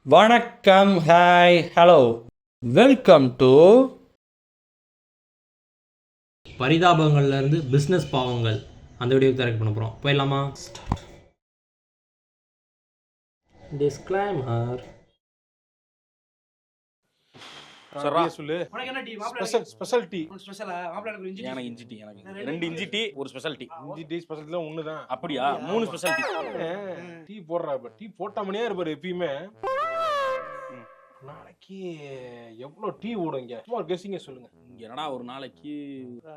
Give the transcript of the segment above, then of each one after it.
வணக்கம், hi, hello, welcome to பரிதாபங்கள்லேருந்து business பாவங்கள் அந்த வீடியோக்கு கரெக்ட் பண்ண போகிறோம். போயிடலாமா? டிஸ்க்ளைமர். சொல்லு. Special tea. எனக்கு இஞ்சி டீ. எனக்கு 2 இஞ்சி டீ, ஒரு ஸ்பெஷல் டீ. இஞ்சி டீ ஸ்பெஷல் ஒண்ணுதான். அப்படியா? 3 ஸ்பெஷல் டீ. டீ போடுறா, டீ போட்ட மணியா இருப்பாரு எப்பயுமே. நாளைக்கு எவ்வளவு டீ ஓடுங்க? சும்மா கெஸ்ஸிங்க சொல்லுங்க. இங்க என்னடா ஒரு நாளைக்கு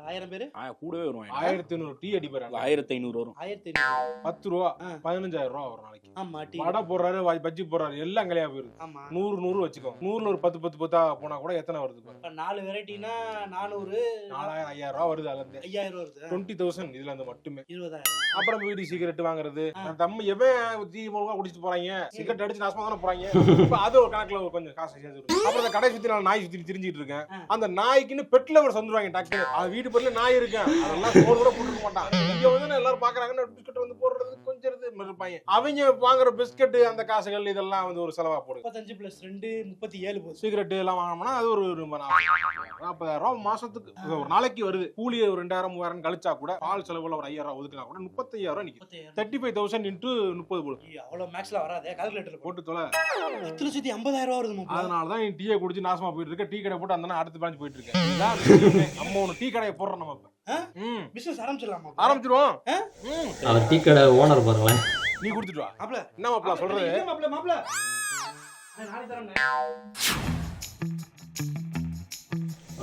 1000 பேரு கூடவே வருவாங்க. 1500 டீ அடிப்பாரு. 1500 வரும். 1500 10 ரூபா 15000 ரூபா ஒரு நாளைக்கு. ஆமா. டீ வடை போடுறாரு, பஜ்ஜி போடுறாரு, எல்லாம் கலையா போயிருது. ஆமா. 100 வச்சுக்கோ. 100ல ஒரு 10 போனா கூட எத்தனை வருது பாரு. இப்ப 4 வெரைட்டினா 400 4000 5000 ரூபா வருது. அதுல இருந்து 5000 வருது. 20000 இதுல இருந்து மட்டுமே. 20000. அப்புறம் வீடு சிகரெட் வாங்குறது. நம்ம எவன் டீ மூலமா குடிச்சிட்டு போறாங்க, சிகரெட் அடிச்சு நாசமா தானே போறாங்க. இப்ப அது ஒரு கணக்குல கொஞ்சம் காசு சேர்த்து. அப்புறம் அந்த கடை சுத்தி நாள் நாய் சுத்தி திரிஞ்சிட்டு இருக்கேன். அந்த நாய்க்குன்னு பெட்ல ஒரு வந்துருவாங்க. டாக்டர் அது வீட்டு பக்கத்துல நாய் இருக்கேன், அதெல்லாம் சோறு கூட போட்டுக்க மாட்டான். இங்க வந்து எல்லாரும் பாக்குறாங்கன்னு பிஸ்கட் வந்து போடுறது கொஞ்சம் இருப்பாங்க. அவங்க வாங்குற பிஸ்கட் அந்த காசுகள் இதெல்லாம் வந்து ஒரு செலவா போடுது. 35 + 2 37 போகுது. சிகரெட் எல்லாம் வாங்கினோம்னா அது ஒரு 40,000 ரூபாய் மாசத்துக்கு ஒரு நாளைக்கு வருது. கூலி ஒரு 2000 3000 கழிச்சா கூட பால் செலவுல ஒரு 5000 ரூபாய் ஒதுக்கினா கூட 35000 ரூபாய் நிக்குது. 35,000 into 30 போடு. அவ்வளவு மேக்ஸ்ல வராதே, கால்குலேட்டர்ல போட்டு தொலை. 1,50,000 ரூபாய் வருது. அதனாலதான் நீ டீயை குடிச்சு நாசமா போயிட்டு இருக்க. டீ கடை போட்டு அந்த அடுத்த பிரான்ச் போயிட்டு இருக்கேன். நம்ம ஒரு டீ கடையை போடுறோம். நம்ம பிசினஸ் ஆரம்பிச்சிடலாமா? ஆரம்பிச்சிருவோம். அவர் டீ கடை ஓனர் பாருங்களேன். நீ குடுத்துட்டு வா. மாப்ள என்ன மாப்ள சொல்றது? மாப்ள நானே தரேன்.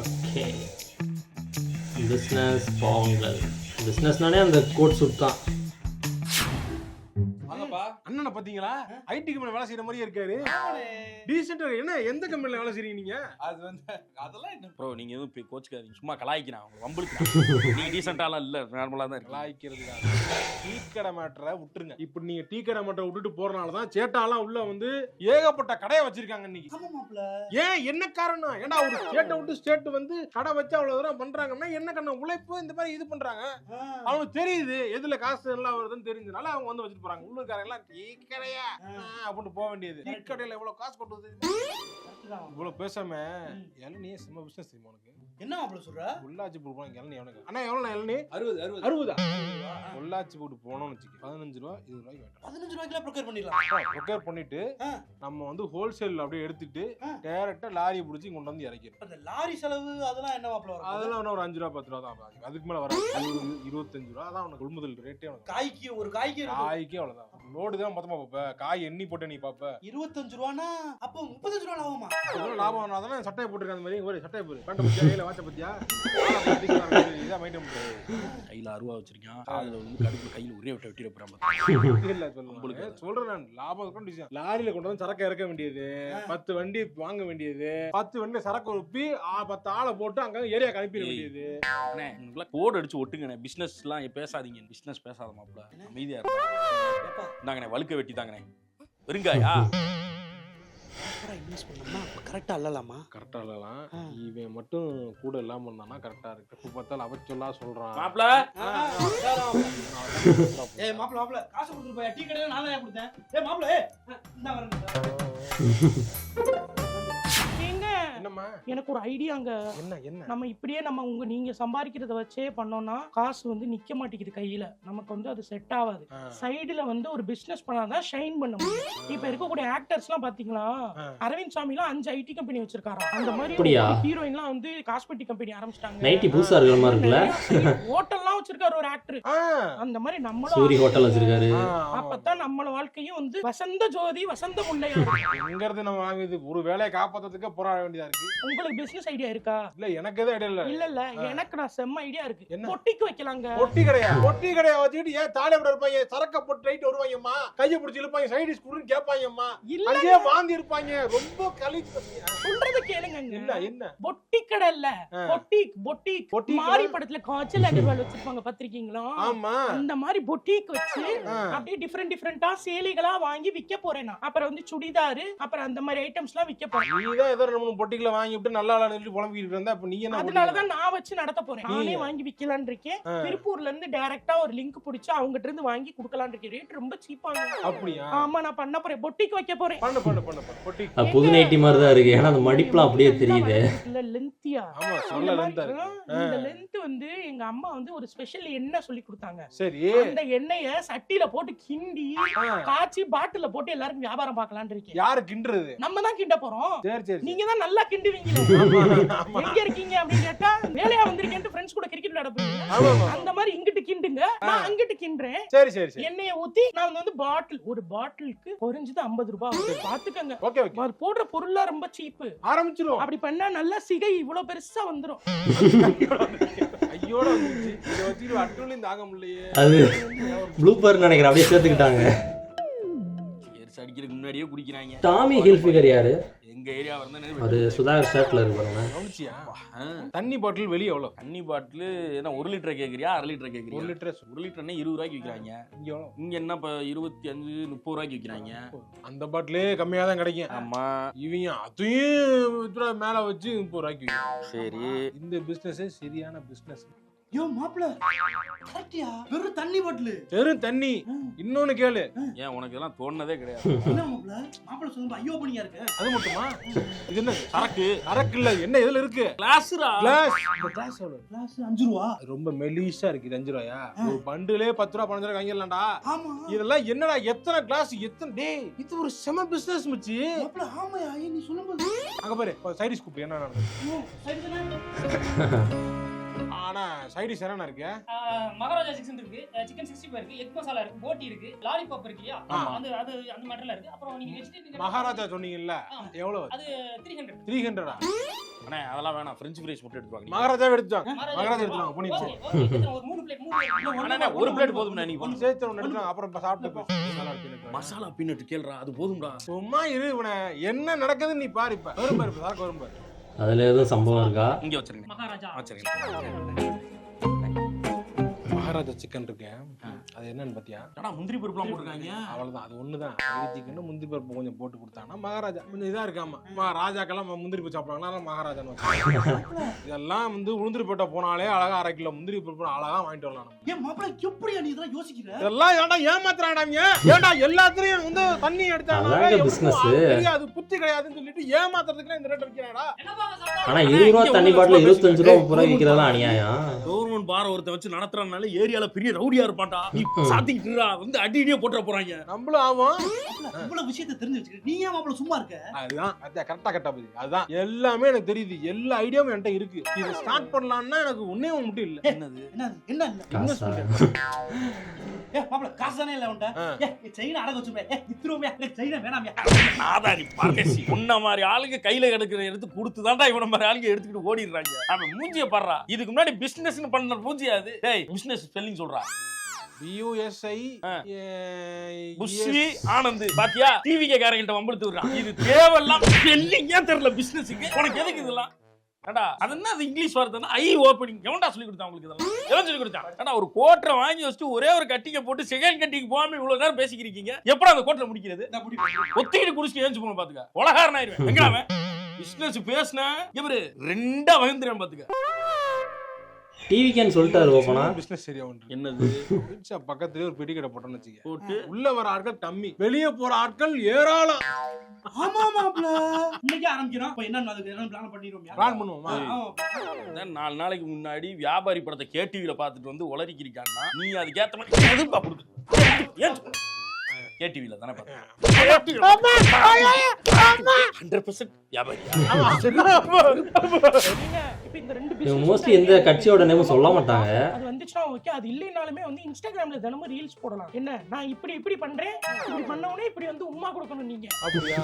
ஓகே, பிஸ்னஸ் பாவங்கள். பிஸ்னஸ்னாலே அந்த கோட் சூட் தான். அண்ணனை பாத்தீங்களா? ஐடி கம்பெனில வேலை செய்யற மாதிரியே இருக்காரு. டீசென்ட்டா என்ன? எந்த கம்பெனில வேலை செய்றீங்க நீங்க? அது வந்து அதெல்லாம் என்ன ப்ரோ, நீங்க எதுவும் கோச்சுக்காதீங்க. சும்மா கலாய்க்கிறான், வம்புக்கு. நீங்க டீசென்ட்டாலாம் இல்ல, நார்மலா தான் இருக்கு. கலாய்க்கிறதுக்காக டீ கடை மேட்டரை விட்டுருங்க. இப்ப நீங்க டீ கடை மேட்டரை விட்டுட்டு போறனால தான் சேட்டாலாம் உள்ள வந்து ஏகப்பட்ட கடையை வச்சிருக்காங்க இன்னைக்கு. ஆமா மாப்ள. ஏன் என்ன காரணம்? ஏன்னா ஒரு ஸ்டேட்டை விட்டு ஸ்டேட் வந்து கடை வச்சு அவ்வளவு தூரம் பண்றாங்கன்னா என்ன கண்ண உழைப்பு இந்த மாதிரி இது பண்றாங்க. அவனுக்கு தெரியுது எதுல காசு எல்லாம் வருதுன்னு தெரிஞ்சதுனால அவங்க வந்து வச்சுட்டு போறாங்க. உள்ளூர்காரங்க எல்லாம் டீ கடையா அப்படின்னு போக வேண்டியது. டீ கடையில எவ்வளவு காசு கொண்டு இவ்வளவு பேசாம இளநீ செம்ம பிசினஸ் தெரியுமா உனக்கு? என்ன மாப்ள சொல்ற? உள்ளாச்சி போட்டு போனா இளநீ எவனுக்கு? அண்ணா எவ்வளவு இளநீ? 60 உள்ளாச்சி போட்டு போனோம்னு வச்சுக்க 15 ரூபா 20 ரூபாய்க்கு வேண்டாம். 15 ரூபாய்க்குல ப்ரொக்யூர் பண்ணிடலாம். ப்ரொக்யூர் பண்ணிட்டு நம்ம வந்து ஹோல்சேல் அப்படியே எடுத்துட்டு டைரக்டா லாரி பிடிச்சி கொண்டு வந்து இறக்கிடும். அந்த லாரி செலவு அதெல்லாம் என்ன மாப்ள வரும்? அதெல்லாம் ஒரு 5 ரூபா 10 ரூபா தான். அதுக்கு மேல வராது. 25 ரூபா தான் உனக்கு கொள்முதல் ரேட்டே. காய்க்கு காய்க்கு அவ்வளவுதான். லோடு தான் மொத்தமா பாப்ப. காய் எண்ணி போட்டு நீ பாப்ப 25 ரூபானா அப்போ 35 ரூபா லாபமா? லாபம் ஆனாதானே சட்டையை போட்டுருக்க. அந்த மாதிரி ஒரு சட்டையை போடு. பேண்ட் பத்தியா, கையில வாட்ச பத்தியா, இதான் மைண்டம் கையில 60 வச்சிருக்கான். அதுல வந்து கடுப்பு கையில ஒரே வெட்டிட போறான். இல்ல சொல்றேன் நான். லாபம் கண்டிஷன். லாரியில கொண்டு வந்து சரக்கு இறக்க வேண்டியது, 10 வண்டி வாங்க வேண்டியது, 10 வண்டி சரக்கு ஒப்பி 10 ஆளை போட்டு அங்க ஏரியா அனுப்பிட வேண்டியது. கோட் அடிச்சு ஒட்டுங்க. பிசினஸ் எல்லாம் பேசாதீங்க. பிசினஸ் பேசாத மாப்ள, அமைதியா இருங்க. நாங்கண்ணே வழுக்க வெட்டி தாங்கண்ணே. வெறுங்காயா இன்வெஸ்ட் பண்ணோம்னா கரெக்டா அல்லலாமா? கரெக்டா இல்லலாம். இவன் மட்டும் கூட இல்லாம இருந்தானா கரெக்டா இருக்கு. இப்ப பார்த்தாலும் அவ சொல்லா சொல்றான் மாப்ள. ஏய் மாப்ள காசு கொடுத்துட்டு போய் டீ கடையில நான் தான் கொடுத்தேன். ஏய் மாப்ள இந்தா வரேன். என்னம்மா? எனக்கு ஒரு ஐடியாங்க. என்ன நம்ம இப்படியே நீங்க சம்பாதிக்கிறத வச்சே பண்ணோம்னா காசு வந்து நிக்க மாட்டேங்குது கையில. நமக்கு வந்து அது செட் ஆகாது. சைடுல வந்து ஒரு பிசினஸ் பண்ணாதான் ஷைன் பண்ண முடியும். இப்ப இருக்கக்கூடிய ஆக்டர்ஸ் எல்லாம் பாத்தீங்களா, அரவிந்த் சாமி எல்லாம் 5 ஐடி கம்பெனி வச்சிருக்காரு. அந்த மாதிரி ஹீரோயின் எல்லாம் வந்து காஸ்மெட்டிக் கம்பெனி ஆரம்பிச்சிட்டாங்க. நைட்டி புதுசா இருக்கிற மாதிரி இருக்குல்ல. ஹோட்டல்லாம் வச்சிருக்காரு ஒரு ஆக்டர். அந்த மாதிரி நம்மளும் சூரி ஹோட்டல் வச்சிருக்காரு. அப்பதான் நம்மள வாழ்க்கையும் வந்து வசந்த ஜோதி வசந்த முல்லையா எங்கிறது நம்ம வாங்குது. ஒரு வேலையை காப்பாத்துறதுக்கு போராட வேண்டியதா இருக்கு. உங்களுக்கு பிசினஸ் ஐடியா இருக்கா? இல்ல எனக்கு எதுவும் ஐடியா இல்ல. எனக்கு நான் செம்ம ஐடியா இருக்கு. பொட்டிக்கு வைக்கலாங்க. பொட்டி கடையா வச்சுட்டு ஏன் தாலி அப்படி இருப்பாங்க, சரக்க போட்டு ரைட் வருவாங்கம்மா, கையை பிடிச்சி இழுப்பாங்க, சைடு ஸ்கூல்னு கேட்பாங்கம்மா, அங்கேயே வாந்தி இருப்பாங்க. ரொம்ப களி சொல்றத கேளுங்க. என்ன பொட்டி கடை இல்ல, பொட்டிக் மாரி படத்துல காய்ச்சல் அகர்வால் வச்சிருப்பாங்க பாத்திருக்கீங்களா? ஆமா, அந்த மாதிரி பொட்டிக் வச்சு அப்படியே டிஃபரெண்டா சேலைகளா வாங்கி விற்க போறேன். அப்புறம் வந்து சுடிதாரு, அப்புறம் அந்த மாதிரி ஐட்டம்ஸ் எல்லாம் விற்க போறேன். நீதான் ஏதோ 2 3 பொட்டிக்கு சைடுல வாங்கி விட்டு நல்லா நின்று புலம்பிட்டு இருந்தா இப்ப நீங்க என்ன அதனாலதான் நான் வச்சு நடத்த போறேன். நானே வாங்கி விக்கலாம்னு இருக்கேன். திருப்பூர்ல இருந்து டைரக்டா ஒரு லிங்க் பிடிச்சு அவங்ககிட்ட இருந்து வாங்கி குடுக்கலாம்னு இருக்கேன். ரேட் ரொம்ப சீப்பாங்க. அப்படியா? ஆமா, நான் பண்ண போறேன். பொட்டிக்கு வைக்க போறேன். பண்ணு பொட்டி. புது நைட்டி மாதிரி தான் இருக்கு. ஏன்னா அந்த மடிப்புலாம் அப்படியே தெரியுது. இல்ல லென்த்தியா. ஆமா, சொல்ல லென்த்தா இருக்கு. இந்த லென்த் வந்து எங்க அம்மா வந்து ஒரு ஸ்பெஷல் எண்ணெய் சொல்லி கொடுத்தாங்க. சரி. அந்த எண்ணெயை சட்டில போட்டு கிண்டி காய்ச்சி பாட்டில போட்டு எல்லாருக்கும் வியாபாரம் பார்க்கலாம்னு இருக்கேன். யாரு கிண்டுறது? நம்ம தான் கிண்ட போறோம். சரி. நீங்க தான் நல்லா கிண்டுவீங்க. எங்க இருக்கீங்க அப்படின்னு கேட்டா வேலையா வந்திருக்கேன் ஃப்ரெண்ட்ஸ் கூட கிரிக்கெட் விளையாட போறீங்க. அந்த மாதிரி இங்கிட்டு கிண்டுங்க, நான் அங்கிட்டு கிண்டுறேன். சரி. எண்ணெயை ஊத்தி நான் வந்து ஒரு பாட்டிலுக்கு குறைஞ்சது 50 ரூபாய் பாத்துக்கங்க. ஓகே. போடுற பொருள்லாம் ரொம்ப சீப்பு. ஆரம்பிச்சிரும். அப்படி பண்ணா நல்லா சிகை இவ்வளவு பெருசா வந்துரும். ஐயோட வந்துருச்சு. இத வச்சிட்டு அட்டுலயும் தாங்க முடியலையே. அது ப்ளூபர் நினைக்கிறேன். அப்படியே சேர்த்துக்கிட்டாங்க. அடிக்கிறதுக்கு முன்னாடியே குடிக்கிறாங்க. டாமி ஹில்ஃபிகர் யாரு? எங்க ஏரியா வந்து அது சுதாகர் ஷர்ட்ல இருக்கு பாருங்க. கவனிச்சியா? தண்ணி பாட்டில் வெளிய எவ்வளவு? தண்ணி பாட்டில் என்ன 1 லிட்டர் கேக்குறியா 1/2 லிட்டர் கேக்குறியா? 1 லிட்டர். 1 லிட்டர்னா 20 ரூபாய்க்கு விக்கிறாங்க. இங்க எவ்வளவு? இங்க என்ன இப்ப 25 30 ரூபாய்க்கு விக்கிறாங்க. அந்த பாட்டிலே கம்மியா தான் கிடைக்கும். ஆமா. இவங்க அதையும் மேல வச்சு 30 ரூபாய்க்கு. சரி. இந்த பிசினஸ் சரியான பிசினஸ். யோ மாப்ள கரெக்ட்டியா? வெறும் தண்ணி பாட்டில். வெறும் தண்ணி. இன்னொன்னு கேளு. ஏன் உனக்கு இதெல்லாம் தோணுனதே கிடையாது? என்ன மாப்ள சொல்லுங்க ஐயோ பண்ணியா இருக்கு. அது மட்டுமா? இது என்ன சரக்கு இல்ல. என்ன இதுல இருக்கு? கிளாஸ்ரா. கிளாஸ். இந்த கிளாஸ் எவ்வளவு? கிளாஸ் 5 ரூபா. ரொம்ப மெலிசா இருக்கு. இது 5 ரூபாயா? ஒரு பண்டிலே 10 ரூபா 15 ரூபா வாங்கிடலாம்டா. ஆமா. இதெல்லாம் என்னடா எத்தனை கிளாஸ் எத்தனை டேய் இது ஒரு செம பிசினஸ் மச்சி. மாப்ள ஆமாயா நீ சொல்லும்போது அங்க பாரு சைடிஸ் கூப்பிடு என்ன நடக்குது. சைடு தானே. ஆனா சைடிஸ் என்ன இருக்கு? மகாராஜா சிக்கன் இருக்கு, சிக்கன் 65 இருக்கு, எக் மசாலா இருக்கு, போட்டி இருக்கு, லாலிபாப் இருக்குயா. அந்த மேட்டர்ல இருக்கு. அப்புறம் நீங்க வெஜிடேரியன் மகாராஜா சொன்னீங்கல்ல எவ்வளவு? அது 300. 300டா? அண்ணே அதெல்லாம் வேணாம். French fries மட்டும் எடுத்து வாங்க. மகாராஜா எடுத்துவாங்க. மகாராஜா எடுத்துவாங்க. புனிச்சு. ஒரு 3 பிளேட் அண்ணா ஒரு பிளேட் போதும்ண்ணா. நீ ஒன்னு சேர்த்து ஒன்னு எடுத்துவாங்க. அப்புறம் சாப்பிட்டு போ. மசாலா பீனட் கேளுடா. அது போதும்டா. சும்மா இரு இவனே. என்ன நடக்குதுன்னு நீ பாரு. இப்ப வரும் பாரு. சாக்கு வரும் பாரு. அதுல எதுவும் சம்பவம் இருக்கா? இங்க வச்சிருங்க. மகாராஜா வச்சிருங்க. மகாராஜா சிக்கன் இருக்கு. அது என்னன்னு பாத்தியா? அடா முந்திரி பருப்புலாம் போட்டுருக்காங்க. அவ்வளவுதான். அது ஒண்ணுதான். சிக்கன் முந்திரி பருப்பு கொஞ்சம் போட்டு கொடுத்தாங்கன்னா மகாராஜா கொஞ்சம் இதா இருக்காமா. ராஜாக்கெல்லாம் முந்திரி பருப்பு சாப்பிடுவாங்களா மகாராஜான்னு வச்சு. இதெல்லாம் வந்து உளுந்திரி போட்ட போனாலே அழகா 1/2 கிலோ முந்திரி பருப்பு அழகா வாங்கிட்டு வரலாம். ஏன் மாப்ள எப்படியா நீ இதெல்லாம் யோசிக்கிற? இதெல்லாம் ஏன்டா ஏமாத்துறாடாங்க? ஏன்டா எல்லாத்துலயும் வந்து தண்ணி எடுத்தாங்க. அது புத்தி கிடையாதுன்னு சொல்லிட்டு ஏமாத்துறதுக்கு இந்த ரேட் வைக்கிறாடா. ஆனா 20 ரூபா தண்ணி பாட்டில் 25 ரூபா 30 ரூபாய் விக்கிறதா அநியாயம். கவர்மெண்ட் பார ஒருத்த வச்சு நடத்துறதுனால ஏரியால பெரிய ரவுடியா இருப்பான்டா. நீ சாத்திக்கிட்டுடா வந்து அடியே போட்டுற போறாங்க. நம்மளும் ஆவோம். இவ்வளவு விஷயத்தை தெரிஞ்சு வச்சுக்க. நீ ஏன் மாப்ள சும்மா இருக்க? அதுதான் கரெக்டா பத்தி. அதுதான் எல்லாமே எனக்கு தெரியுது. எல்லா ஐடியாவும் என்கிட்ட இருக்கு. இதை ஸ்டார்ட் பண்ணலாம்னா எனக்கு ஒன்னே மட்டும் இல்ல. என்னது? என்ன ஏ மாப்ள காசு தானே இல்ல உன்ட்ட. ஏ சைனா அடகு வச்சுப்பே. ஏ இத்ரோமே சைனா வேணாம்யா. நாதாரி பரதேசி. உன்ன மாதிரி ஆளுங்க கையில கிடக்குற எடுத்து கொடுத்துதான்டா இவன மாதிரி ஆளுங்க எடுத்துக்கிட்டு ஓடிடுறாங்க. அவன் மூஞ்சிய பாறா. இதுக்கு முன்னாடி பிசினஸ்னு பண்ண மூஞ்சியா அது? டேய் பிசினஸ் ஸ்பெல்லிங் சொல்றா. BUSI புஷ்வி ஆனந்த். பாத்தியா டிவிகே காரங்கிட்ட வம்பிழுத்து விடுறான். இது தேவலாம் ஸ்பெல்லிங்கே தெரியல பிசினஸ்க்கு. உனக்கு எதுக்கு இதெல்லாம்? ஏண்டா அது என்ன அது இங்கிலீஷ் வார்த்தைனா ஐ ஓபனிங். எவன்டா சொல்லி கொடுத்தா உங்களுக்கு இதெல்லாம்? எவன் சொல்லி கொடுத்தா? ஏண்டா ஒரு கோட்டரை வாங்கி வச்சுட்டு ஒரே ஒரு கட்டிங்க போட்டு செகண்ட் கட்டிங் போகாம இவ்வளவு நேரம் பேசிக்கிறீங்க. எப்படா அந்த கோட்டரை முடிக்கிறது? ஒத்திக்கிட்டு குடிச்சிட்டு ஏஞ்சி போன பாத்துக்க. உலகாரன் ஆயிருவேன். எங்க அவன் பிசினஸ் பேசினா இவரு 2 வகைந்துறேன் பாத்துக்க. டிவிக்கேன்னு சொல்லிட்டாரு ஓபனா. பிசினஸ் சரியா ஒன்று. என்னது? பக்கத்துலயே ஒரு பெட்டி கடை போட்டோம்னு வச்சுக்க. போட்டு உள்ள வர ஆட்கள் கம்மி, வெளியே போற ஆட்கள் ஏராளம். ஆமா மாப்ள இன்னைக்கு ஆரம்பிக்கிறோம். அப்ப என்ன அதுக்கு என்ன பிளான் பண்ணிரோம்யா? பிளான் பண்ணுவோமா? 4 நாளைக்கு முன்னாடி வியாபாரி படத்தை கேடிவில பார்த்துட்டு வந்து உளறிக்கிருக்கான்னா நீ அதுக்கு ஏத்த மாதிரி எதுப்பா கொடுத்து கேடிவில தானே பார்த்தேன். 100% வியாபாரியா? மோஸ்ட்லி எந்த கட்சியோட நேமும் சொல்ல மாட்டாங்க. அது வந்துச்சுனா ஓகே. அது இல்லைனாலுமே வந்து இன்ஸ்டாகிராம்ல தினமும் ரீல்ஸ் போடலாம். என்ன நான் இப்படி பண்றேன், இப்படி பண்ணவனே இப்படி வந்து உம்மா கொடுக்கணும் நீங்க. அப்படியா?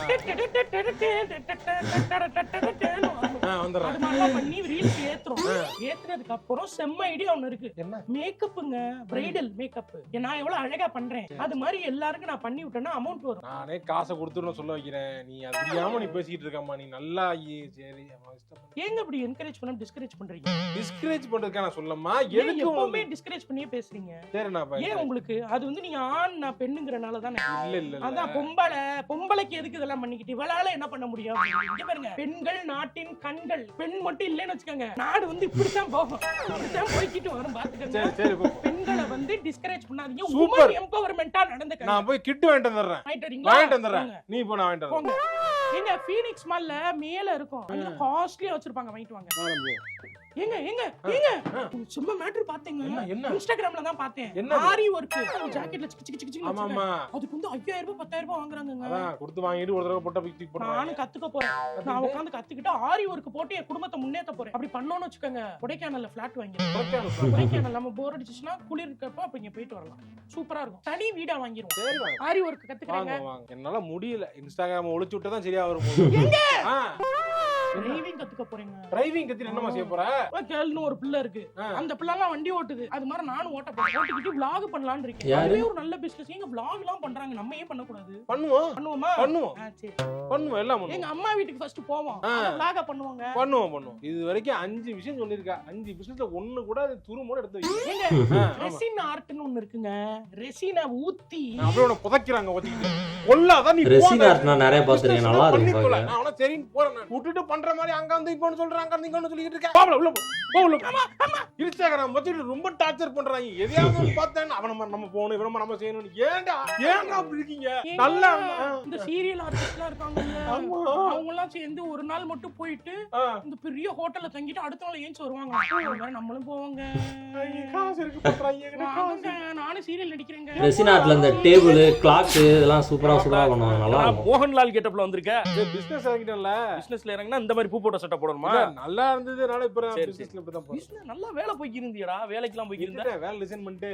அது மாதிரி பண்ணி ரீல்ஸ் ஏத்துறோம். ஏத்துனதுக்கு அப்புறம் செம்ம ஐடியா ஒன்னு இருக்கு. என்ன மேக்கப்புங்க? Bridal makeup. நான் எவ்வளவு அழகா பண்றேன் அது மாதிரி எல்லாருக்கும் நான் பண்ணி விட்டேன்னா அமௌண்ட் வரும். நானே காசை கொடுத்துன்னு சொல்ல வைக்கிறேன். நீ அது தெரியாம நீ பேசிக்கிட்டு இருக்கமா? நீ நல்லா சரி ஏங்க இப்படி என்கரேஜ் பண்ண டிஸ்கரேஜ் பண்றீங்க? டிஸ்கரேஜ் பண்றதுக்கா நான் சொல்லமா ஏன் எதுக்கு எப்பவுமே டிஸ்கரேஜ் பண்ணியே பேசுறீங்க? சரி நான் ஏன் உங்களுக்கு அது வந்து நீங்க ஆண் நான் பெண்ணுங்கறனால தானே? இல்ல அதான் பொம்பளைக்கு எதுக்கு இதெல்லாம் பண்ணிக்கிட்டு இவளால என்ன பண்ண முடியும்? இங்க பாருங்க, பெண்கள் நாட்டின் கண்கள். பெண் மட்டும் இல்லைன்னு வச்சுக்கோங்க, நாடு வந்து இப்படித்தான் போகும், இப்படித்தான் போய்கிட்டு வரும். பாத்துக்கங்க, சரி பெண்களை வந்து டிஸ்கரேஜ் பண்ணாதீங்க. Super. உமன் எம்பவர்மெண்டா நடந்துக்கங்க. நான் போய் கிட் வாங்கிட்டு வந்துடுறேன். வாங்கிட்டு வந்துடுறேன். நீ இப்போ நான் வாங்கிட்டு போங்க. ஏங்க ஃபீனிக்ஸ் மால்ல மேல இருக்கும், அங்க காஸ்ட்லியா வச்சிருப்பாங்க, வாங்கிட்டு வாங்க. ஏங்க ஏங்க ஏங்க சும்மா மேட்டர் பாத்தீங்க? என்ன இன்ஸ்டாகிராம்ல தான் பார்த்தேன். என்ன ஆரி வர்க் ஜாக்கெட்ல சிக்கு சிக்கு ஆமா ஆமா அதுக்கு வந்து 5000 ரூபாய் 10000 ரூபாய் வாங்குறாங்கங்க. அதான் கொடுத்து வாங்கிட்டு ஒரு தடவை போட்டா பிக் போடுறாங்க. நானும் கத்துக்க போறேன். நான் உட்கார்ந்து கத்துக்கிட்டு ஆரி வர்க் போட்டு என் குடும்பத்தை முன்னேத்த போறேன். அப்படி பண்ணோம்னு வெச்சுக்கங்க, கொடைக்கானல்ல ஃபிளாட் வாங்கிடுறேன். கொடைக்கானல் நம்ம போர் அடிச்சுச்சுனா குளிர் இருக்கப்ப அப்ப இங்க போயிட்டு வரலாம். சூப்பரா இருக்கும். தனி வீடா வாங்கிடுவோம். சரி வாங்க. ஆரி வர்க் கத்துக்கறேங்க. வாங்க. என்னால முடியல. இன்ஸ்டாகிராம் ஒளிச்சு விட்டா தான் சரியா வரும். எங்க ஆ டிரைவிங் கத்துக்க போறேங்க. டிரைவிங் கத்தி என்னமா செய்ய போற? கேள்னு ஒரு பிள்ளை இருக்கு, அந்த பிள்ளைலாம் வண்டி ஓட்டுது. அது மாதிரி நானும் ஓட்ட போறேன். ஓட்டிக்கிட்டு vlog பண்ணலாம்னு இருக்கேன். அதுவே ஒரு நல்ல பிசினஸ். ஏங்க vlog எல்லாம் பண்றாங்க, நம்ம ஏன் பண்ண கூடாது? பண்ணுவோமா? சரி பண்ணுவோம், எல்லாம் பண்ணுவோம். எங்க அம்மா வீட்டுக்கு ஃபர்ஸ்ட் போவோம், vlog பண்ணுவாங்க. பண்ணுவோம். இது வரைக்கும் 5 விஷயம் சொல்லிருக்கா. 5 பிசினஸ்ல ஒண்ணு கூட துருமோட எடுத்து வை. ஏங்க ரெசின் ஆர்ட்னு ஒன்னு இருக்குங்க. ரெசினை ஊத்தி அப்படியே உன புதைக்கறாங்க ஒத்திக்கிட்டு. கொல்லாத நீ ரெசின் ஆர்ட்னா நிறைய பாத்துறீங்க, நல்லா இருக்கும். நான் அவன சரின்னு போறேன். நான் விட்டுட்டு பண்ற மாதிரி அங்க வந்து இப்போன்னு சொல்றாங்க, அங்க வந்து இங்கன்னு சொல்லிட்டு இருக்க. பாவல உள்ள போ உள்ள. ஆமா இன்ஸ்டாகிராம் வச்சிட்டு ரொம்ப டார்ச்சர் பண்றாங்க. எதையாவது பார்த்தேன் அவன நம்ம போணும், இவன நம்ம செய்யணும். ஏன்டா அப்படி இருக்கீங்க? நல்லா இந்த சீரியல் ஆர்டிஸ்ட்லாம் இருக்காங்க, அவங்க எல்லாம் சேர்ந்து ஒரு நாள் மட்டும் போயிட்டு இந்த பெரிய ஹோட்டல்ல தங்கிட்டு அடுத்த நாள் ஏஞ்சி வருவாங்க. நம்மளும் போவாங்க. காசு இருக்கு பண்றாங்க. நானும் சீரியல் நடிக்கிறேங்க. ரெசின் ஆர்ட்ல இந்த டேபிள் கிளாக் இதெல்லாம் சூப்பரா பண்ணுவாங்க, நல்லா இருக்கும். மோகன்லால் கெட்டப்ல வந்திருக்க. பிசினஸ் இறங்கிட்டேன்ல. பிசினஸ்ல இறங்கினா இந்த மாதிரி பூ போட்ட சட்டை போடணுமா? நல்லா இருந்ததுனால இப்ப சரி, பிசினஸ்ல இப்ப தான் போறேன். பிசினஸ் நல்லா வேலை போய்க்கு இருந்தியடா, வேலைக்கெல்லாம் போய்க்கு இருந்த. வேலை ரிசைன் பண்ணிட்டு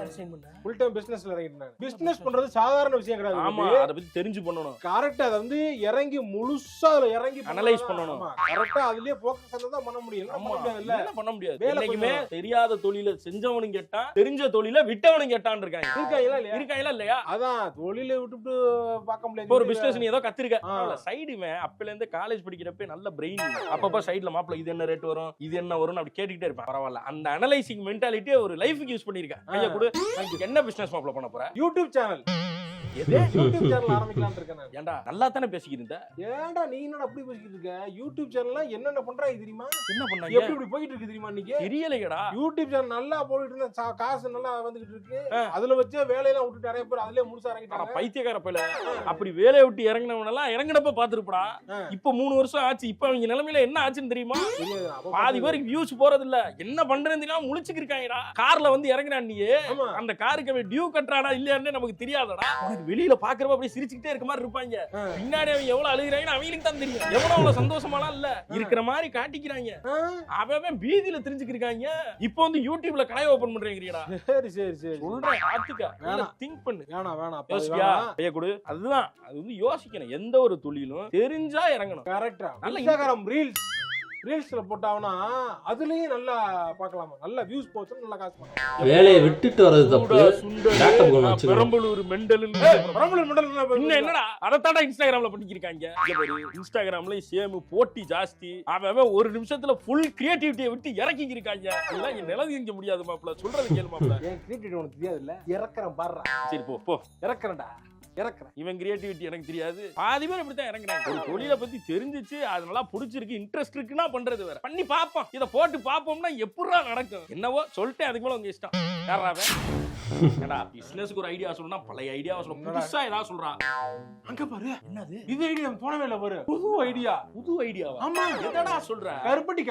ரிசைன் பண்ண ஃபுல் டைம் பிசினஸ்ல இறங்கிட்டேன். பிசினஸ் பண்றது சாதாரண விஷயம் கிடையாது. ஆமா, அத பத்தி தெரிஞ்சு பண்ணனும். கரெக்ட்டா அத வந்து இறங்கி முழுசா அதுல இறங்கி அனலைஸ் பண்ணனும். கரெக்ட்டா அதுலயே ஃபோக்கஸ் பண்ணா தான் பண்ண முடியும். இல்ல என்ன பண்ண முடியாது. இன்னைக்குமே தெரியாத தொழில செஞ்சவனும் கேட்டான், தெரிஞ்ச தொழில விட்டவனும் கேட்டான் இருக்காங்க. இருக்காங்களா இல்லையா? அதான் தொழிலை விட்டுட்டு பார்க்க முடியாது. ஒரு பிசினஸ் நீ ஏதோ கத்திருக்க, சைடுமே அப்பல இருந்து காலேஜ் படிக்கிறப்ப நல்ல பிரெயின். அப்பப்ப சைடுல மாப்ள இது என்ன ரேட் வரும், இது என்ன வரும் அப்படி கேட்டுக்கிட்டே இருப்பேன். பரவாயில்ல, அந்த அனலைசிங் மென்டாலிட்டியை ஒரு லைஃப்க்கு யூஸ் பண்ணிருக்கேன். ஐயா கூட என்ன பிசினஸ் மாப்ள பண்ண போற? YouTube channel. யூடியூப் சேனல் ஆரம்பிக்கலாம்னு இருக்கேன் நான். ஏன்டா நல்லா தானே பேசிக்கிட்டு இருந்த? ஏன்டா நீ என்னடா அப்படி பேசிக்கிட்டு இருக்க? யூடியூப் சேனல்ல என்னென்ன பண்றாங்க தெரியுமா? என்ன பண்ணாங்க? எப்படி இப்படி போயிட்டு இருக்கு தெரியுமா? இன்னைக்கு தெரியலையடா. யூடியூப் சேனல் நல்லா போயிட்டு இருந்தா காசு நல்லா வந்துகிட்டு இருக்கு. அதுல வச்சே வேலையெல்லாம் விட்டுட்டு நிறைய பேர் அதுலயே முழுசா இறங்கிட்டாங்க. பைத்தியக்கார பையல, அப்படி வேலையை விட்டு இறங்கினவன எல்லாம் இறங்கினப்ப பாத்துருப்பா. இப்ப 3 வருஷம் ஆச்சு. இப்ப அவங்க நிலைமையில என்ன ஆச்சுன்னு தெரியுமா? பாதி பேருக்கு வியூஸ் போறது இல்ல, என்ன பண்றேன்னு தெரியாம முழிச்சுக்கு இருக்காங்கடா. கார்ல வந்து இறங்குறான், நீ அந்த காருக்கு அவன் டியூ கட்டுறானா இல்லையான்னு நமக்கு தெரியாதடா. வெளியில பாக்குறப்ப அப்படியே சிரிச்சுக்கிட்டே இருக்க மாதிரி இருப்பாங்க. பின்னாடி அவங்க எவ்வளவு அழுகுறாங்கன்னு அவங்களுக்கு தான் தெரியும். எவ்வளவு சந்தோஷமாலாம் இல்ல, இருக்கிற மாதிரி காட்டிக்கிறாங்க. அவன் பீதியில தெரிஞ்சுக்கிருக்காங்க. இப்போ வந்து யூடியூப்ல கடை ஓபன் பண்றீங்கடா. சரி சரி சரி சொல்றேன், ஆத்துக்க திங்க் பண்ணு. வேணாம் யோசிக்கியா பைய கொடு. அதுதான், அது வந்து யோசிக்கணும். எந்த ஒரு தொழிலும் தெரிஞ்சா இறங்கணும். கரெக்டா. இன்ஸ்டாகிராம் ரீல்ஸ்ல போட்டாவனா அதுலயும் நல்லா பார்க்கலாமா, நல்ல வியூஸ் போச்சு, நல்ல காசு பண்ணலாம். வேலையை விட்டுட்டு வரது தப்பு. பேக்கப் கொண்டு வச்சுக்கணும். பெரம்பலூர் மெண்டல் இன்னும் என்னடா அதத்தாடா இன்ஸ்டாகிராம்ல பண்ணிக்கிறாங்க. இன்ஸ்டாகிராம்ல சேம் போட்டி ஜாஸ்தி. அவன் ஒரு நிமிஷத்துல ஃபுல் கிரியேட்டிவிட்டியை விட்டு இறக்கி இருக்காங்க. இதெல்லாம் என் நிலவு இங்க முடியாது மாப்ள, சொல்றது கேளு மாப்ள. ஏன் கிரியேட்டிவிட்டி உனக்கு தெரியாது இல்ல? இறக்குறேன் பாடுறா. சரி போ இறக்குறேன்டா. இவன் கிரியேட்டிவிட்டி எனக்கு தெரியாது. பாதி பேர் இப்படித்தான் இறங்குறாங்க. ஒரு தொழிலை பத்தி தெரிஞ்சிச்சு, அது நல்லா பிடிச்சிருக்கு, இன்ட்ரெஸ்ட் இருக்குன்னா பண்றது வேற. பண்ணி பாப்போம், இத போட்டு பாப்போம்னா எப்படிடா நடக்கும்? என்னவோ சொல்லிட்டேன், அதுக்கு மேல உங்க இஷ்டம். யாராவே பிசினஸ்க்கு ஒரு ஐடியா சொல்லணும்னா பழைய ஐடியாவை சொல்ல, புதுசா ஏதாவது சொல்றான். அங்க பாரு, என்னது இது ஐடியா போனவே இல்ல பாரு. புது ஐடியாவா? ஆமா, எதடா சொல்ற? கருப்பட்டி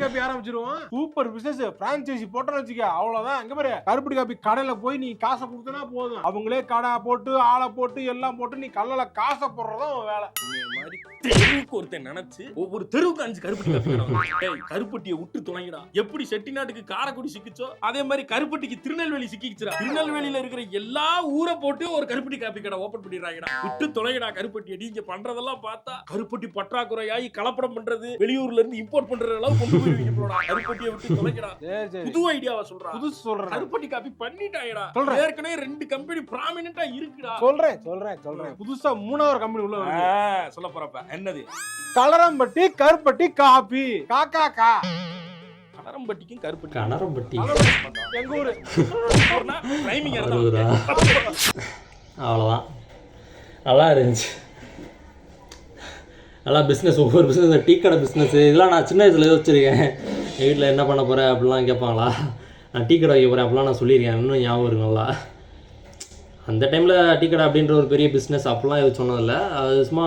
காப்பி ஆரம்பிச்சிருவோம். Super business. பிரான்சைசி போட்டோன்னு வச்சுக்க, அவ்வளவுதான். அங்க பாரு, கருப்பட்டி காப்பி கடையில போய் நீ காசை கொடுத்தனா போதும். அவங்களே கடை போட்டு ஆளை போட்டு எல்லாம் போட்டு நீ கல்லுல காசை போடுறதும் வேலை. தெருவுக்கு ஒருத்தன் நினைச்சு ஒவ்வொரு தெருவுக்கு 5 கருப்பட்டி காப்பி. கருப்பட்டியை விட்டு துணைங்கடா. எப்படி செட்டிநாட்டுக்கு காரைக்குடி சிக்கிச்சோ அதே மாதிரி கருப்பட்டிக்கு திருநெல்வேலி சிக்கிச்சுடா. திருநெல்வேலியில இருக்கிற எல்லா ஊரை போட்டு ஒரு கருப்பட்டி காப்பி கடை ஓபன் பண்ணிடுறாங்கடா. விட்டு தொலைங்கடா கருப்பட்டியை. நீங்க பண்றதெல்லாம் பார்த்தா கருப்பட்டி பற்றாக்குறையாகி கலப்படம் பண்றது, வெளியூர்ல இருந்து இம்போர்ட் பண்றது அளவுக்கு கொண்டு போயிருவீங்க போடா. கருப்பட்டியை விட்டு தொலைக்கடா. சரி சரி புது ஐடியாவா சொல்றா. புதுசு சொல்றேன் கருப்பட்டி காப்பி பண்ணிட்டாங்கடா. சொல்றேன். ஏற்கனவே 2 கம்பெனி ப்ராமினென்ட்டா இருக்குடா. சொல்றேன் புதுசா 3வது கம்பெனி உள்ள வருது. சொல்ல போறப்ப என்னது? கலரம்பட்டி கருப்பட்டி காபி காக்கா கா கனரம்பட்டிக்கும் கருப்பட்டி. கனரம்பட்டி எங்க ஊரு ரைமிங் அறுபதா? அவ்வளோதான். நல்லா இருந்துச்சு. நல்லா பிஸ்னஸ், ஒவ்வொரு பிஸ்னஸ், டீ கடை பிஸ்னஸ் இதெல்லாம் நான் சின்ன வயசுல யோசிச்சிருக்கேன். எங்கள் வீட்டில் என்ன பண்ண போகிறேன் அப்படிலாம் கேட்பாங்களா, நான் டீ கடை வைக்க போகிறேன் அப்படிலாம் நான் சொல்லியிருக்கேன். இன்னும் ஞாபகம் இருக்கு நல்லா. அந்த டைமில் டீ கடை அப்படின்ற ஒரு பெரிய பிஸ்னஸ் அப்படிலாம் எதுவும் சொன்னதில்லை. அது சும்மா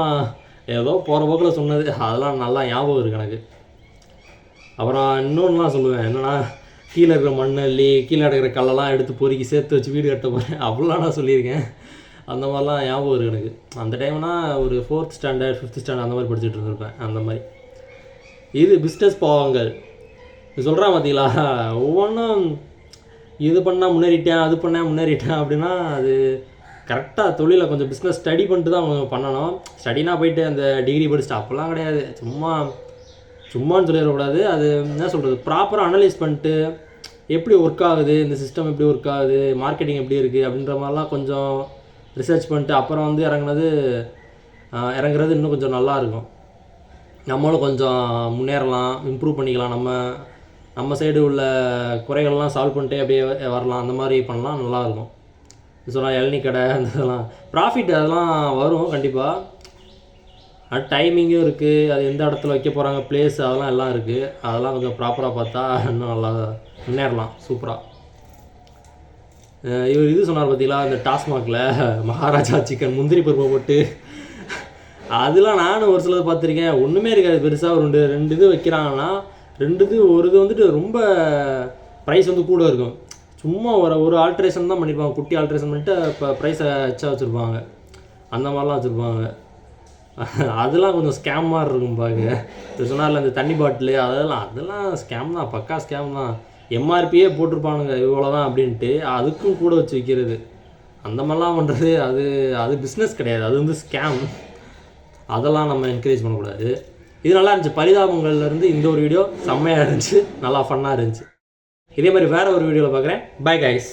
ஏதோ போகிற போக்கில் சொன்னது. அதெல்லாம் நல்லா ஞாபகம் இருக்குது எனக்கு. அப்புறம் இன்னொன்றுலாம் சொல்லுவேன், என்னென்னா கீழே இருக்கிற மண் அள்ளி கீழே இருக்கிற கல்லெல்லாம் எடுத்து பொறுக்கி சேர்த்து வச்சு வீடு கட்ட போகிறேன் அப்படிலாம் நான் சொல்லியிருக்கேன். அந்த மாதிரிலாம் ஞாபகம் இருக்குது எனக்கு. அந்த டைம்னா ஒரு 4th ஸ்டாண்டர்ட் 5th ஸ்டாண்டர்ட் அந்த மாதிரி படிச்சுட்டு இருந்திருப்பேன். அந்த மாதிரி இது பிஸ்னஸ் பாவங்கள் இது சொல்கிறான் பார்த்தீங்களா. ஒவ்வொன்றும் இது பண்ணால் முன்னேறிட்டேன், அது பண்ணால் முன்னேறிட்டேன் அப்படின்னா அது கரெக்டாக தொழிலை கொஞ்சம் பிஸ்னஸ் ஸ்டடி பண்ணிட்டு தான் அவங்க பண்ணணும். ஸ்டடினா போயிட்டு அந்த டிகிரி படிச்சுட்டு அப்போல்லாம் கிடையாது. சும்மான்னு சொல்லிடக்கூடாது. அது என்ன சொல்கிறது, ப்ராப்பராக அனலைஸ் பண்ணிட்டு எப்படி ஒர்க் ஆகுது, இந்த சிஸ்டம் எப்படி ஒர்க் ஆகுது, மார்க்கெட்டிங் எப்படி இருக்குது அப்படின்ற மாதிரிலாம் கொஞ்சம் ரிசர்ச் பண்ணிட்டு அப்புறம் வந்து இறங்குறது இன்னும் கொஞ்சம் நல்லாயிருக்கும். நம்மளும் கொஞ்சம் முன்னேறலாம், இம்ப்ரூவ் பண்ணிக்கலாம். நம்ம சைடு உள்ள குறைகள்லாம் சால்வ் பண்ணிட்டே அப்படியே வரலாம். அந்த மாதிரி பண்ணலாம், நல்லாயிருக்கும். சொன்னால் இளநீ கடை அந்த இதெல்லாம் ப்ராஃபிட் அதெல்லாம் வரும் கண்டிப்பாக. அது டைமிங்கும் இருக்குது, அது எந்த இடத்துல வைக்க போகிறாங்க, பிளேஸ் அதெல்லாம் எல்லாம் இருக்குது. அதெல்லாம் கொஞ்சம் ப்ராப்பராக பார்த்தா இன்னும் நல்லா முன்னேறலாம் சூப்பராக. இவர் இது சொன்னார் பார்த்தீங்களா, இந்த டாஸ்மாகில் மகாராஜா சிக்கன் முந்திரி பருப்பை போட்டு, அதெல்லாம் நானும் ஒரு சிலது பார்த்துருக்கேன். ஒன்றுமே இருக்காது பெருசாக. ஒரு 2 இது வைக்கிறாங்கன்னா ஒரு இது வந்துட்டு ரொம்ப ப்ரைஸ் வந்து கூட இருக்கும். சும்மா ஒரு ஆல்ட்ரேஷன் தான் பண்ணியிருப்பாங்க, குட்டி ஆல்ட்ரேஷன் பண்ணிவிட்டு இப்போ ப்ரைஸை எச்சா வச்சுருப்பாங்க. அந்த மாதிரிலாம் வச்சுருப்பாங்க. அதெல்லாம் கொஞ்சம் ஸ்கேம் மாதிரி இருக்கும் பாருங்க. இப்போ சொன்னார்ல இந்த தண்ணி பாட்டிலு அதெல்லாம் ஸ்கேம் தான், பக்கா ஸ்கேம் தான். எம்ஆர்பியே போட்டிருப்பானுங்க இவ்வளோ தான் அப்படின்ட்டு, அதுக்கும் கூட வச்சு விற்கிறது. அந்த மாதிரிலாம் பண்ணுறது அது பிஸ்னஸ் கிடையாது, அது வந்து ஸ்கேம். அதெல்லாம் நம்ம என்கரேஜ் பண்ணக்கூடாது. இது நல்லா இருந்துச்சு. பரிதாபங்கள்லேருந்து இந்த ஒரு வீடியோ செம்மையாக இருந்துச்சு, நல்லா ஃபன்னாக இருந்துச்சு. இதே மாதிரி வேறு ஒரு வீடியோவில் பார்க்குறேன். Bye guys.